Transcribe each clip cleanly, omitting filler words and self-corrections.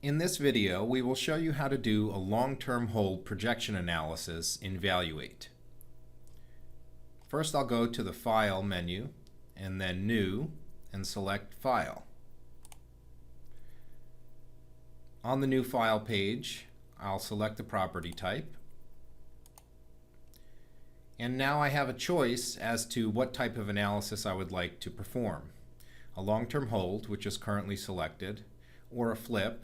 In this video, we will show you how to do a long-term hold projection analysis in Valuate. First, I'll go to the File menu and then New and select File. On the New File page, I'll select the property type. And now I have a choice as to what type of analysis I would like to perform. A long-term hold, which is currently selected, or a flip,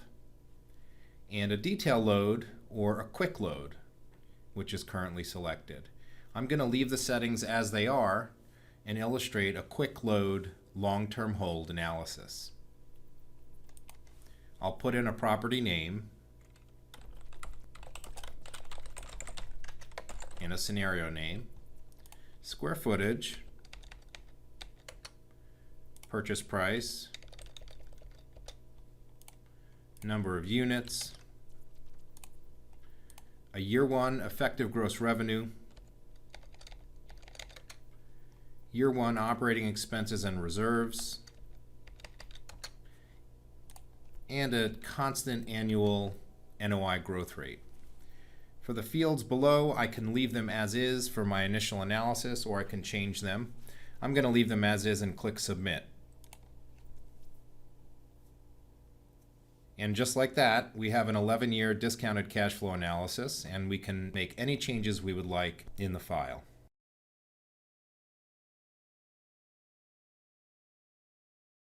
and a detail load or a quick load, which is currently selected. I'm going to leave the settings as they are and illustrate a quick load long-term hold analysis. I'll put in a property name and a scenario name, square footage, purchase price, number of units, a year one effective gross revenue, year one operating expenses and reserves, and a constant annual NOI growth rate. For the fields below, I can leave them as is for my initial analysis, or I can change them. I'm going to leave them as is and click Submit. And just like that, we have an 11-year discounted cash flow analysis, and we can make any changes we would like in the file.